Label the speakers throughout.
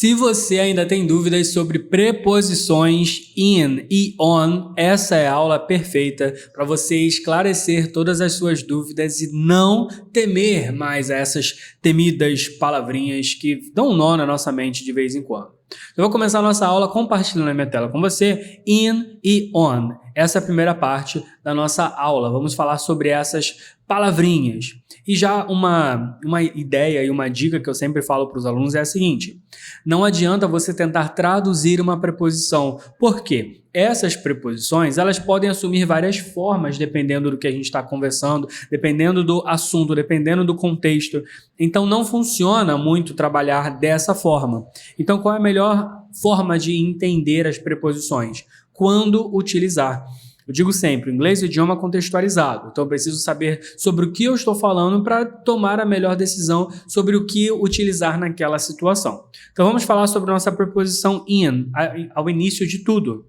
Speaker 1: Se você ainda tem dúvidas sobre preposições in e on, essa é a aula perfeita para você esclarecer todas as suas dúvidas e não temer mais essas temidas palavrinhas que dão nó na nossa mente de vez em quando. Eu vou começar a nossa aula compartilhando a minha tela com você, in e on. Essa é a primeira parte da nossa aula. Vamos falar sobre essas palavrinhas. E já uma ideia e uma dica que eu sempre falo para os alunos é a seguinte: não adianta você tentar traduzir uma preposição. Por quê? Essas preposições, elas podem assumir várias formas dependendo do que a gente está conversando, dependendo do assunto, dependendo do contexto. Então não funciona muito trabalhar dessa forma. Então qual é a melhor forma de entender as preposições? Quando utilizar. Eu digo sempre, o inglês é um idioma contextualizado, então eu preciso saber sobre o que eu estou falando para tomar a melhor decisão sobre o que utilizar naquela situação. Então vamos falar sobre a nossa preposição in, ao início de tudo.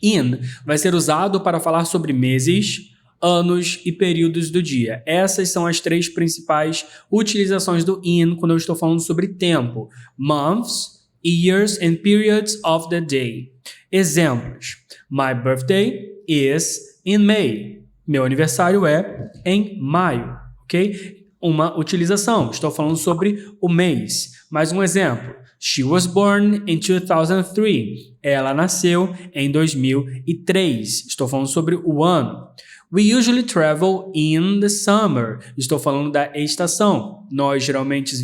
Speaker 1: In vai ser usado para falar sobre meses, anos e períodos do dia. Essas são as três principais utilizações do in quando eu estou falando sobre tempo. Months, years and periods of the day. Exemplos. My birthday is in May. Meu aniversário é em maio, ok? Uma utilização. Estou falando sobre o mês. Mais um exemplo. She was born in 2003. Ela nasceu em 2003. Estou falando sobre o ano. We usually travel in the summer. Estou falando da estação. Nós geralmente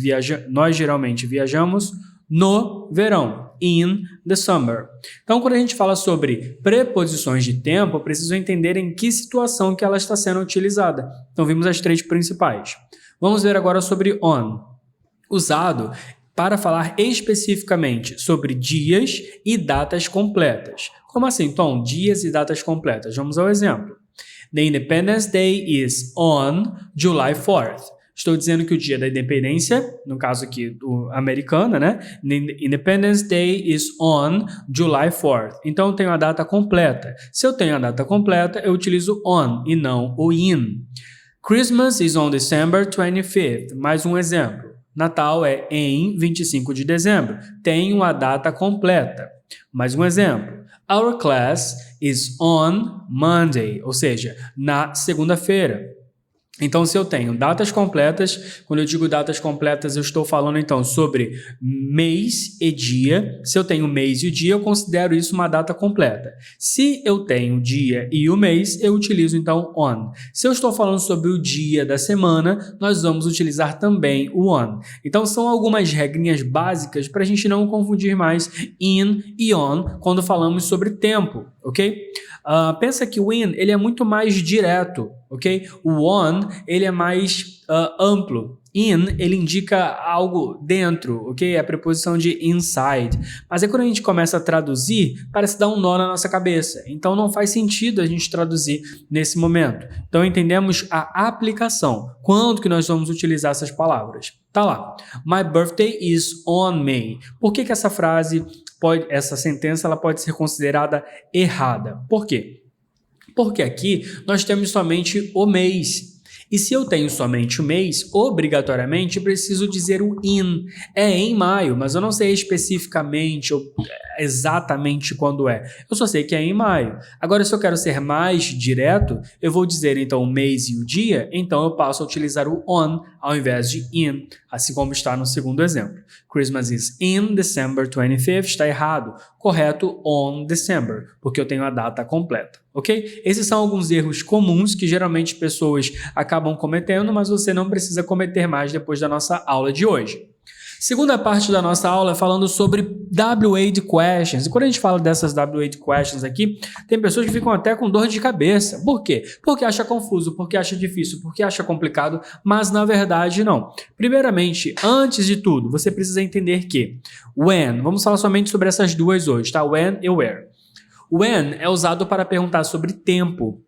Speaker 1: viajamos no verão. In the summer. Então, quando a gente fala sobre preposições de tempo, eu preciso entender em que situação que ela está sendo utilizada. Então, vimos as três principais. Vamos ver agora sobre on. Usado para falar especificamente sobre dias e datas completas. Como assim, Tom? Dias e datas completas. Vamos ao exemplo. The Independence Day is on July 4th. Estou dizendo que o dia da independência, no caso aqui do americana, né? The Independence Day is on July 4th. Então, eu tenho a data completa. Se eu tenho a data completa, eu utilizo on e não o in. Christmas is on December 25th. Mais um exemplo. Natal é em 25 de dezembro. Tenho a data completa. Mais um exemplo. Our class is on Monday. Ou seja, na segunda-feira. Então, se eu tenho datas completas, quando eu digo datas completas, eu estou falando então sobre mês e dia. Se eu tenho mês e o dia, eu considero isso uma data completa. Se eu tenho o dia e o mês, eu utilizo então on. Se eu estou falando sobre o dia da semana, nós vamos utilizar também o on. Então, são algumas regrinhas básicas para a gente não confundir mais in e on quando falamos sobre tempo, ok? Pensa que o in ele é muito mais direto, ok? O on ele é mais amplo. In ele indica algo dentro, ok? É a preposição de inside. Mas aí quando a gente começa a traduzir, parece dar um nó na nossa cabeça. Então não faz sentido a gente traduzir nesse momento. Então entendemos a aplicação. Quando que nós vamos utilizar essas palavras? Tá lá. My birthday is on May. Por que essa frase essa sentença ela pode ser considerada errada? Por quê? Porque aqui nós temos somente o mês. E se eu tenho somente o mês, obrigatoriamente preciso dizer o in. É em maio, mas eu não sei especificamente ou exatamente quando é. Eu só sei que é em maio. Agora, se eu quero ser mais direto, eu vou dizer então o mês e o dia, então eu passo a utilizar o on ao invés de in, assim como está no segundo exemplo. Christmas is in December 25th, está errado. Correto, on December, porque eu tenho a data completa, ok? Esses são alguns erros comuns que geralmente pessoas acabam cometendo, mas você não precisa cometer mais depois da nossa aula de hoje. Segunda parte da nossa aula é falando sobre WH questions. E quando a gente fala dessas WH questions aqui, tem pessoas que ficam até com dor de cabeça. Por quê? Porque acha confuso, porque acha difícil, porque acha complicado, mas na verdade não. Primeiramente, antes de tudo, você precisa entender que when, vamos falar somente sobre essas duas hoje, tá? When e where. When é usado para perguntar sobre tempo,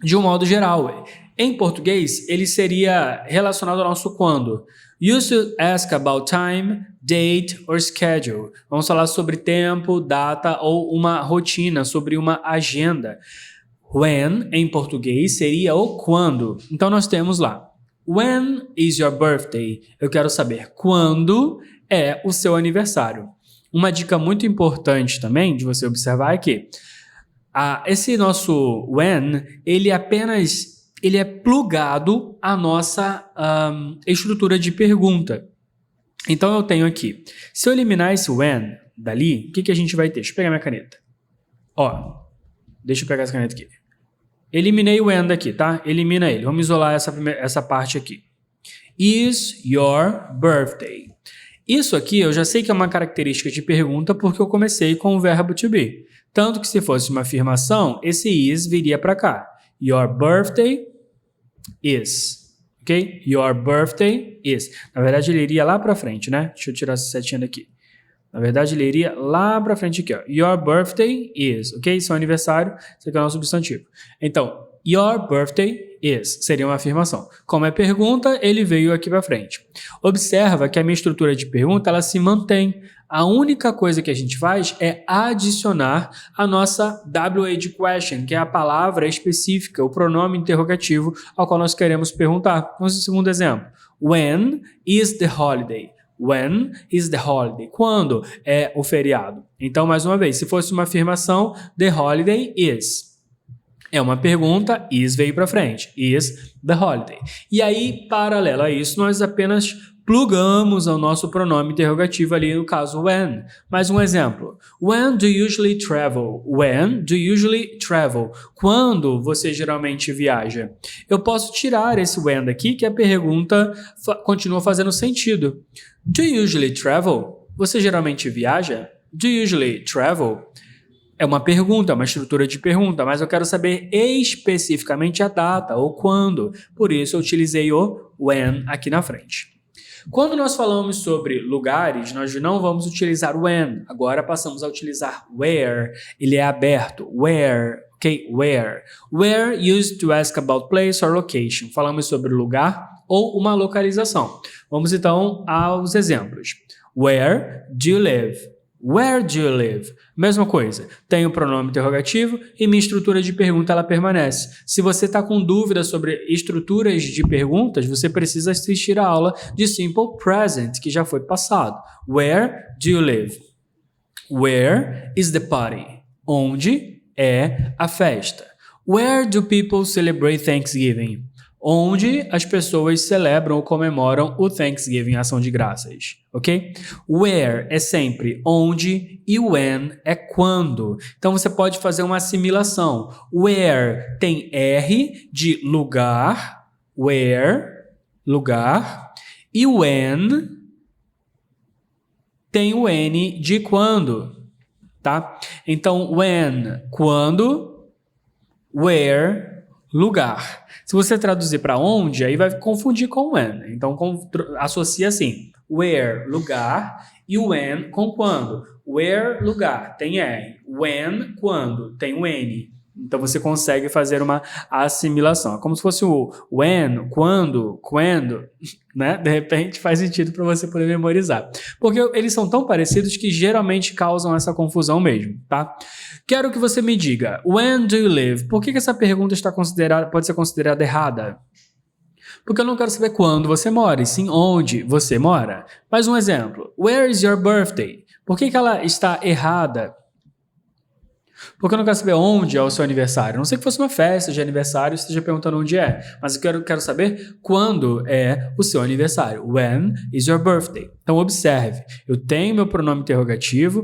Speaker 1: de um modo geral. Em português, ele seria relacionado ao nosso quando. Used to ask about time, date or schedule. Vamos falar sobre tempo, data ou uma rotina, sobre uma agenda. When, em português, seria o quando. Então, nós temos lá. When is your birthday? Eu quero saber quando é o seu aniversário. Uma dica muito importante também de você observar é que esse nosso when, ele é plugado à nossa estrutura de pergunta. Então eu tenho aqui, se eu eliminar esse when dali, o que a gente vai ter? Deixa eu pegar minha caneta. Ó, deixa eu pegar essa caneta aqui. Eliminei o when daqui, tá? Elimina ele. Vamos isolar essa parte aqui. Is your birthday? Isso aqui eu já sei que é uma característica de pergunta porque eu comecei com o verbo to be. Tanto que se fosse uma afirmação, esse is viria para cá. Your birthday is. Ok? Your birthday is. Na verdade, ele iria lá para frente, né? Deixa eu tirar essa setinha daqui. Na verdade, ele iria lá para frente aqui, ó. Your birthday is, ok? Seu aniversário, isso aqui é o nosso substantivo. Então, your birthday is seria uma afirmação. Como é pergunta, ele veio aqui para frente. Observa que a minha estrutura de pergunta, ela se mantém. A única coisa que a gente faz é adicionar a nossa WH question, que é a palavra específica, o pronome interrogativo ao qual nós queremos perguntar. Vamos ao segundo exemplo. When is the holiday? When is the holiday? Quando é o feriado? Então, mais uma vez, se fosse uma afirmação, the holiday is. É uma pergunta, is veio para frente. Is the holiday. E aí, paralelo a isso, nós apenas plugamos ao nosso pronome interrogativo ali, no caso, when. Mais um exemplo. When do you usually travel? When do you usually travel? Quando você geralmente viaja? Eu posso tirar esse when daqui, que a pergunta continua fazendo sentido. Do you usually travel? Você geralmente viaja? Do you usually travel? É uma pergunta, uma estrutura de pergunta, mas eu quero saber especificamente a data ou quando. Por isso eu utilizei o when aqui na frente. Quando nós falamos sobre lugares, nós não vamos utilizar when. Agora passamos a utilizar where. Ele é aberto. Where. Ok? Where. Where used to ask about place or location. Falamos sobre lugar ou uma localização. Vamos então aos exemplos. Where do you live? Where do you live? Mesma coisa, tem o pronome interrogativo e minha estrutura de pergunta ela permanece. Se você está com dúvidas sobre estruturas de perguntas, você precisa assistir a aula de Simple Present, que já foi passado. Where do you live? Where is the party? Onde é a festa? Where do people celebrate Thanksgiving? Onde as pessoas celebram ou comemoram o Thanksgiving, ação de graças, ok? Where é sempre onde e when é quando. Então você pode fazer uma assimilação. Where tem R de lugar, where, lugar, e when tem o N de quando, tá? Então, when, quando, where, lugar. Se você traduzir para onde, aí vai confundir com when. Então, associa assim, where, lugar, e when com quando. Where, lugar, tem R. When, quando, tem o N. Então, você consegue fazer uma assimilação. É como se fosse o when, quando, né? De repente, faz sentido para você poder memorizar. Porque eles são tão parecidos que geralmente causam essa confusão mesmo, tá? Quero que você me diga, when do you live? Por que essa pergunta pode ser considerada errada? Porque eu não quero saber quando você mora, e sim onde você mora. Mais um exemplo, where is your birthday? Por que ela está errada? Porque eu não quero saber onde é o seu aniversário. A não sei que fosse uma festa de aniversário e esteja perguntando onde é. Mas eu quero saber quando é o seu aniversário. When is your birthday? Então, observe. Eu tenho meu pronome interrogativo.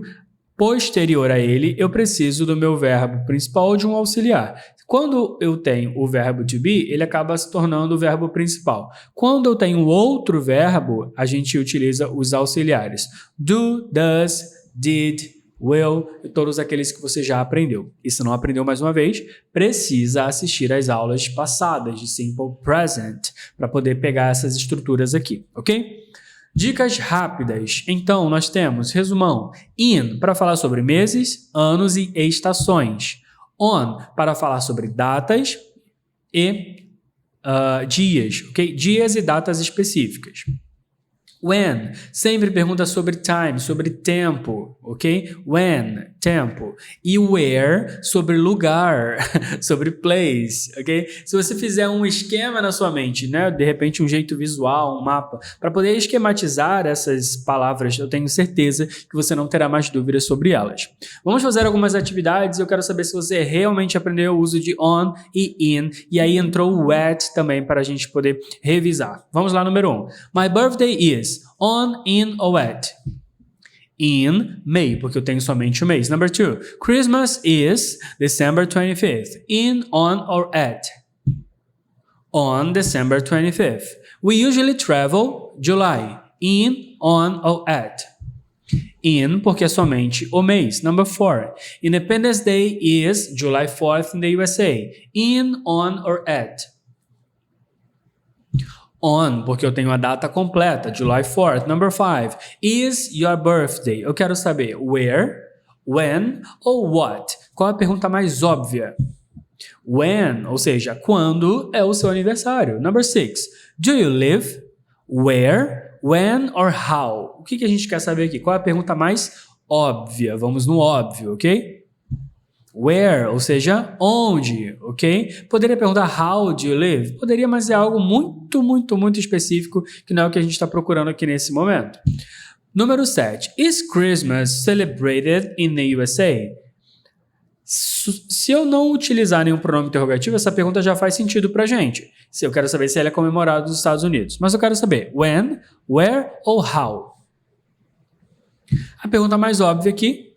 Speaker 1: Posterior a ele, eu preciso do meu verbo principal ou de um auxiliar. Quando eu tenho o verbo to be, ele acaba se tornando o verbo principal. Quando eu tenho outro verbo, a gente utiliza os auxiliares. Do, does, did, will e todos aqueles que você já aprendeu. E se não aprendeu mais uma vez, precisa assistir às aulas passadas de Simple Present para poder pegar essas estruturas aqui, ok? Dicas rápidas. Então, nós temos, resumão, in para falar sobre meses, anos e estações. On para falar sobre datas e dias, ok? Dias e datas específicas. When, sempre pergunta sobre time, sobre tempo, ok? When, tempo. E where, sobre lugar, sobre place, ok? Se você fizer um esquema na sua mente, né? De repente um jeito visual, um mapa, para poder esquematizar essas palavras, eu tenho certeza que você não terá mais dúvidas sobre elas. Vamos fazer algumas atividades, eu quero saber se você realmente aprendeu o uso de on e in, e aí entrou o at também para a gente poder revisar. Vamos lá, número 1. My birthday is on, in ou at? In May, porque eu tenho somente o mês. Number 2, Christmas is December 25th. In, on, or at? On December 25th. We usually travel July. In, on, or at? In, porque é somente o mês. Number 4, Independence Day is July 4th in the USA. In, on, or at? On, porque eu tenho a data completa, July 4th. Number 5, is your birthday? Eu quero saber where, when ou what? Qual é a pergunta mais óbvia? When, ou seja, quando é o seu aniversário? Number 6, do you live? Where, when or how? O que a gente quer saber aqui? Qual é a pergunta mais óbvia? Vamos no óbvio, ok? Where, ou seja, onde, ok? Poderia perguntar how do you live? Poderia, mas é algo muito específico que não é o que a gente está procurando aqui nesse momento. Número 7. Is Christmas celebrated in the USA? Se eu não utilizar nenhum pronome interrogativo, essa pergunta já faz sentido pra gente. Se eu quero saber se ela é comemorada nos Estados Unidos. Mas eu quero saber when, where ou how? A pergunta mais óbvia aqui,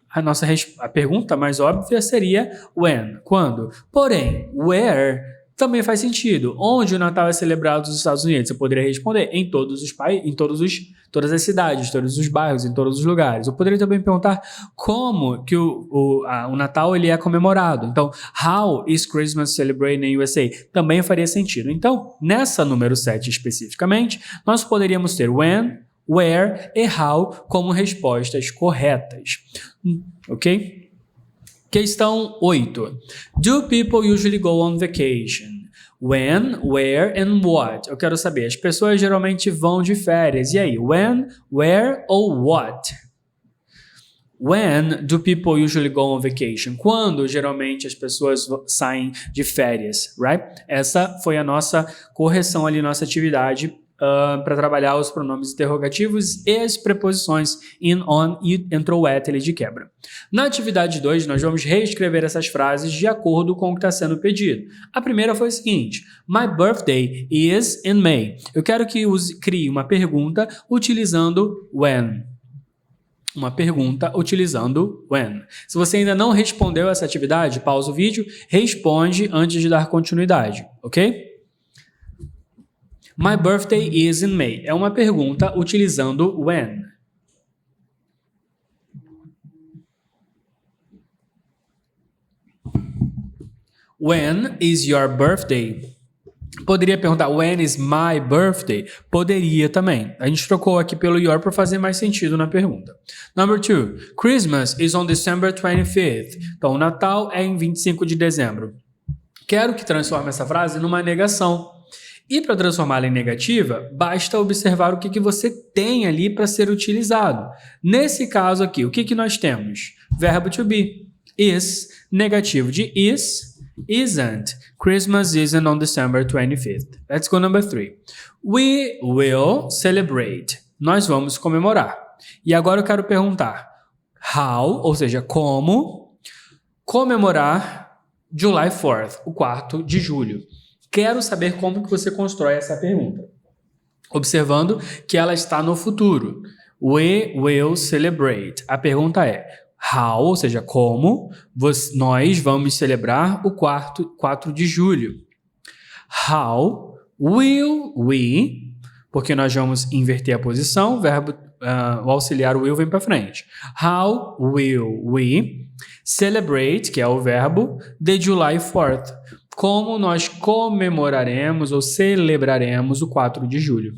Speaker 1: a pergunta mais óbvia seria when, quando. Porém, where também faz sentido. Onde o Natal é celebrado nos Estados Unidos? Eu poderia responder em todos os países, todas as cidades, todos os bairros, em todos os lugares. Eu poderia também perguntar como que o Natal ele é comemorado. Então, how is Christmas celebrated in the USA? Também faria sentido. Então, nessa número 7 especificamente, nós poderíamos ter when, where e how como respostas corretas. Ok? Questão 8. Do people usually go on vacation? When, where and what? Eu quero saber, as pessoas geralmente vão de férias. E aí, when, where ou what? When do people usually go on vacation? Quando geralmente as pessoas saem de férias, right? Essa foi a nossa correção ali, nossa atividade para trabalhar os pronomes interrogativos e as preposições in, on e entrou at ali de quebra. Na atividade 2, nós vamos reescrever essas frases de acordo com o que está sendo pedido. A primeira foi o seguinte: My birthday is in May. Eu quero que crie uma pergunta utilizando when. Uma pergunta utilizando when. Se você ainda não respondeu essa atividade, pausa o vídeo, responde antes de dar continuidade, ok? My birthday is in May. É uma pergunta utilizando when. When is your birthday? Poderia perguntar when is my birthday? Poderia também. A gente trocou aqui pelo your para fazer mais sentido na pergunta. Number 2. Christmas is on December 25th. Então, o Natal é em 25 de dezembro. Quero que transforme essa frase numa negação. E para transformá-la em negativa, basta observar o que você tem ali para ser utilizado. Nesse caso aqui, o que nós temos? Verbo to be. Is, negativo de is, isn't. Christmas isn't on December 25th. Let's go number 3. We will celebrate. Nós vamos comemorar. E agora eu quero perguntar how, ou seja, como comemorar July 4th, o 4 de julho. Quero saber como que você constrói essa pergunta. Observando que ela está no futuro. We will celebrate. A pergunta é how, ou seja, como nós vamos celebrar o 4 de julho. How will we, porque nós vamos inverter a posição, o auxiliar will vem para frente. How will we celebrate, que é o verbo, the July 4th? Como nós comemoraremos ou celebraremos o 4 de julho.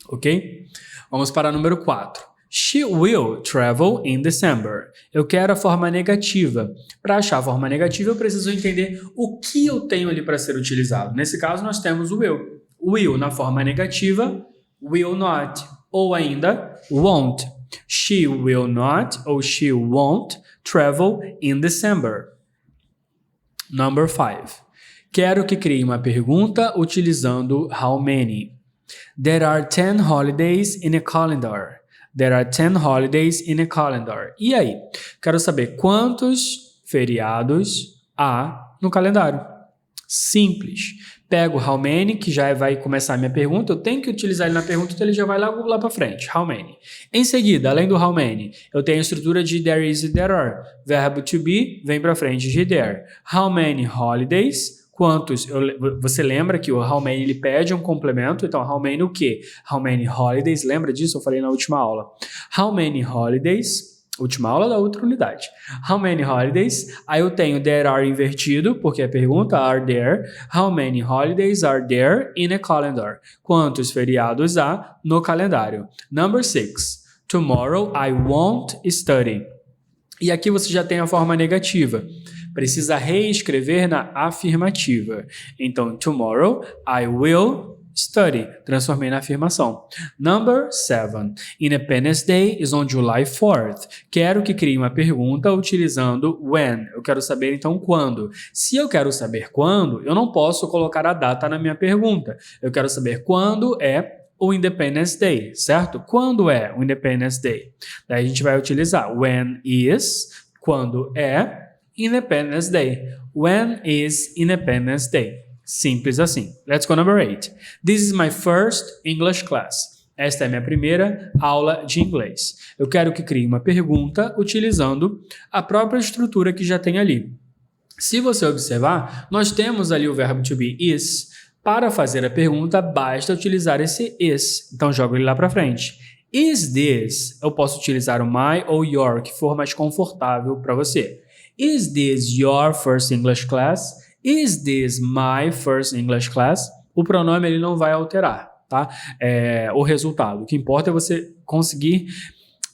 Speaker 1: Ok? Vamos para o número 4. She will travel in December. Eu quero a forma negativa. Para achar a forma negativa, eu preciso entender o que eu tenho ali para ser utilizado. Nesse caso, nós temos o will. Will na forma negativa, will not. Ou ainda, won't. She will not ou she won't travel in December. Number 5. Quero que crie uma pergunta utilizando how many. There are 10 holidays in a calendar. There are 10 holidays in a calendar. E aí? Quero saber quantos feriados há no calendário. Simples. Pego how many, que já vai começar a minha pergunta. Eu tenho que utilizar ele na pergunta, então ele já vai lá para frente. How many. Em seguida, além do how many, eu tenho a estrutura de there is e there are. Verbo to be vem para frente de there. How many holidays? Quantos? Você lembra que o how many ele pede um complemento, então how many o quê? How many holidays? Lembra disso? Eu falei na última aula. How many holidays? Última aula da outra unidade. How many holidays? Aí eu tenho there are invertido, porque a pergunta are there. How many holidays are there in a calendar? Quantos feriados há no calendário? Number 6. Tomorrow I won't study. E aqui você já tem a forma negativa. Precisa reescrever na afirmativa. Então, tomorrow I will study. Transformei na afirmação. Number 7. Independence Day is on July 4th. Quero que crie uma pergunta utilizando when. Eu quero saber, então, quando. Se eu quero saber quando, eu não posso colocar a data na minha pergunta. Eu quero saber quando é o Independence Day, certo? Quando é o Independence Day? Daí a gente vai utilizar when is, quando é Independence Day. When is Independence Day? Simples assim. Let's go number 8. This is my first English class. Esta é a minha primeira aula de inglês. Eu quero que crie uma pergunta utilizando a própria estrutura que já tem ali. Se você observar, nós temos ali o verbo to be is. Para fazer a pergunta, basta utilizar esse is. Então, jogo ele lá para frente. Is this? Eu posso utilizar o my ou your, que for mais confortável para você. Is this your first English class? Is this my first English class? O pronome ele não vai alterar, tá? O resultado. O que importa é você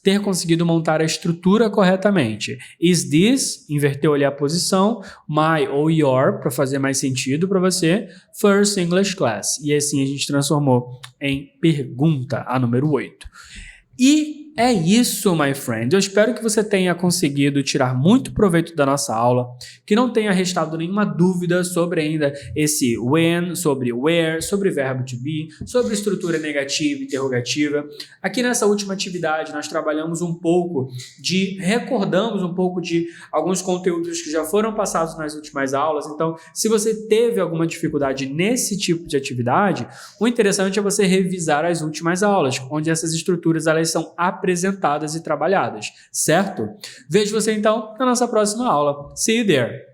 Speaker 1: ter conseguido montar a estrutura corretamente. Is this, inverteu ali a posição, my ou your, para fazer mais sentido para você, first English class. E assim a gente transformou em pergunta, a número 8. E é isso, my friend. Eu espero que você tenha conseguido tirar muito proveito da nossa aula, que não tenha restado nenhuma dúvida sobre ainda esse when, sobre where, sobre verbo to be, sobre estrutura negativa e interrogativa. Aqui nessa última atividade nós trabalhamos recordamos um pouco de alguns conteúdos que já foram passados nas últimas aulas. Então, se você teve alguma dificuldade nesse tipo de atividade, o interessante é você revisar as últimas aulas, onde essas estruturas elas são apresentadas e trabalhadas, certo? Vejo você então na nossa próxima aula. See you there!